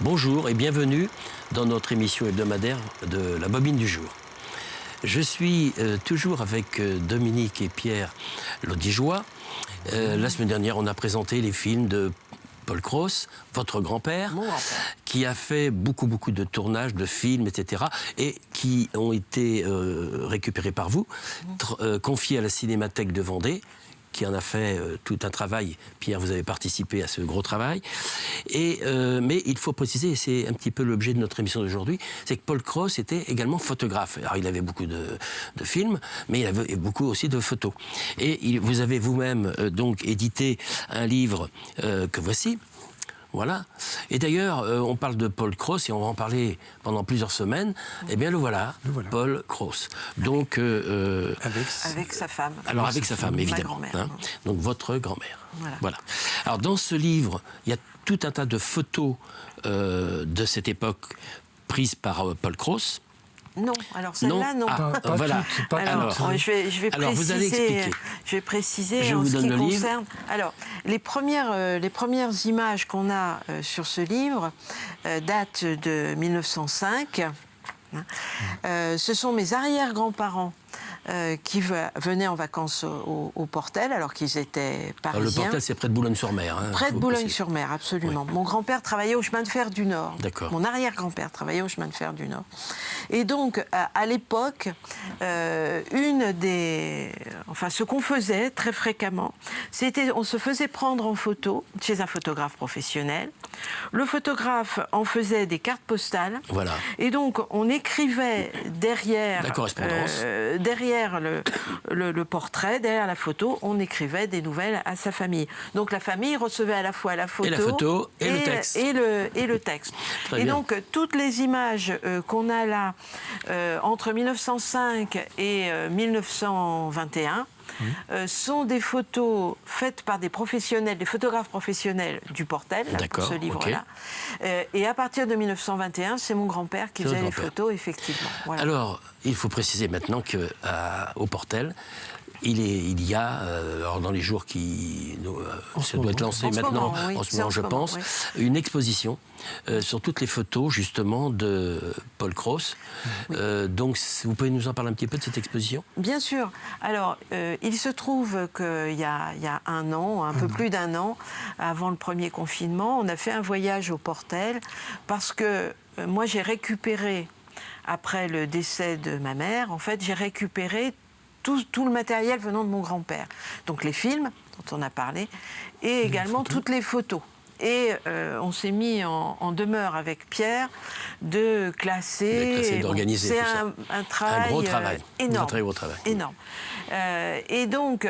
Bonjour et bienvenue dans notre émission hebdomadaire de la Bobine du jour. Je suis toujours avec Dominique et Pierre Lodigeois. La semaine dernière, on a présenté les films de Paul Cros, votre grand-père, qui a fait beaucoup de tournages, de films, etc., et qui ont été récupérés par vous, confiés à la Cinémathèque de Vendée, qui en a fait tout un travail. Pierre, vous avez participé à ce gros travail. Mais il faut préciser, et c'est un petit peu l'objet de notre émission d'aujourd'hui, c'est que Paul Cros était également photographe. Alors, il avait beaucoup de films, mais il avait beaucoup aussi de photos. Et vous avez vous-même donc édité un livre que voici. Voilà. Et d'ailleurs, on parle de Paul Cros et on va en parler pendant plusieurs semaines. Eh bien, le voilà. Paul Cros. Donc, avec sa femme. Alors, avec sa femme, évidemment. Hein. Donc, votre grand-mère. Voilà. Alors, dans ce livre, il y a tout un tas de photos de cette époque prises par Paul Cros. Non, alors celle-là, non. Voilà. Je vais alors, vous allez expliquer. Je vais préciser je en vous ce donne qui le concerne. Livre. Alors, les premières images qu'on a sur ce livre datent de 1905. Ce sont mes arrière-grands-parents qui venaient en vacances au Portel, alors qu'ils étaient parisiens. Alors, le Portel, c'est près de Boulogne-sur-Mer. Hein, près de Boulogne-sur-Mer, absolument. Oui. Mon grand-père travaillait au chemin de fer du Nord. D'accord. Mon arrière-grand-père travaillait au chemin de fer du Nord. Et donc, à l'époque, ce qu'on faisait très fréquemment, c'était on se faisait prendre en photo chez un photographe professionnel. Le photographe en faisait des cartes postales. Voilà. Et donc, on écrivait derrière... La correspondance. Derrière le portrait, derrière la photo, on écrivait des nouvelles à sa famille. Donc la famille recevait à la fois la photo, et le texte. Et le texte. Très bien. Donc toutes les images qu'on a là, entre 1905 et 1921, sont des photos faites par des professionnels, des photographes professionnels du Portel, pour ce livre-là. Okay. Et à partir de 1921, c'est mon grand-père qui faisait les photos, effectivement. Voilà. Alors, il faut préciser maintenant qu'au Portel, il y a, alors dans les jours qui ça doit être lancé maintenant, en ce moment, je pense, une exposition sur toutes les photos, justement, de Paul Cros. Donc, vous pouvez nous en parler un petit peu de cette exposition ? Bien sûr. Alors, il se trouve qu'il y a un an, un peu plus d'un an, avant le premier confinement, on a fait un voyage au Portel parce que moi, j'ai récupéré, après le décès de ma mère, en fait, j'ai récupéré tout le matériel venant de mon grand-père. Donc les films, dont on a parlé, et également toutes les photos. Et on s'est mis en demeure avec Pierre de classer... d'organiser tout ça. C'est un travail... Un gros travail. Énorme. Un très gros travail. Énorme. Et donc,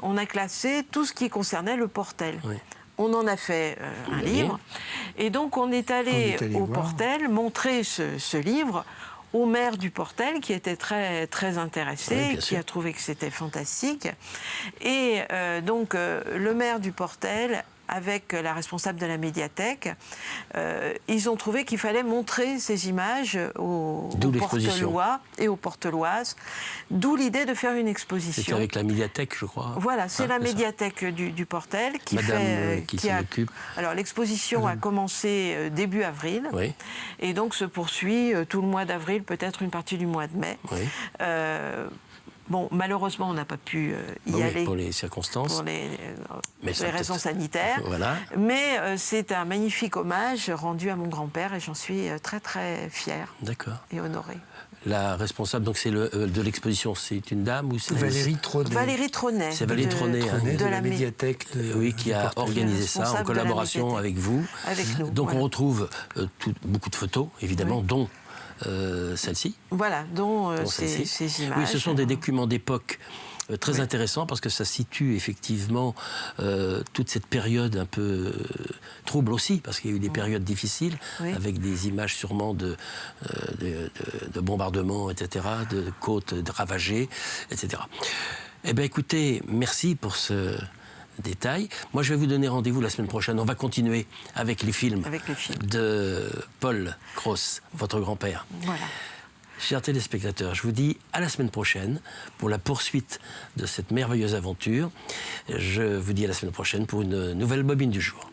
on a classé tout ce qui concernait le Portel. Oui. On en a fait un livre. Et donc, on est allé au Portel montrer ce livre au maire du Portel, qui était très intéressé, qui a trouvé que c'était fantastique. Et donc, le maire du Portel, avec la responsable de la médiathèque, ils ont trouvé qu'il fallait montrer ces images aux Portelois et aux Porteloises, d'où l'idée de faire une exposition. C'est avec la médiathèque, je crois. Voilà, c'est la médiathèque du Portel qui s'en occupe. Alors, l'exposition a commencé début avril, et donc se poursuit tout le mois d'avril, peut-être une partie du mois de mai. Bon, malheureusement, on n'a pas pu y aller. Pour les circonstances. Pour les raisons sanitaires. Voilà. Mais c'est un magnifique hommage rendu à mon grand-père et j'en suis très fière. D'accord. Et honorée. La responsable, donc c'est de l'exposition, c'est une dame ou c'est Valérie Tronet. Valérie Tronet. C'est Valérie Tronet, de la médiathèque. Qui a organisé ça en collaboration avec vous. Avec nous. Donc on retrouve beaucoup de photos, évidemment, dont celle-ci. Voilà, dont ces images. Oui, ce sont des documents d'époque très intéressants parce que ça situe effectivement toute cette période un peu trouble aussi, parce qu'il y a eu des périodes difficiles, avec des images sûrement de bombardements, etc., de côtes ravagées, etc. Eh bien, écoutez, merci pour ce détail. Moi, je vais vous donner rendez-vous la semaine prochaine. On va continuer avec les films, de Paul Cros, votre grand-père. Voilà. Chers téléspectateurs, je vous dis à la semaine prochaine pour la poursuite de cette merveilleuse aventure. Je vous dis à la semaine prochaine pour une nouvelle Bobine du jour.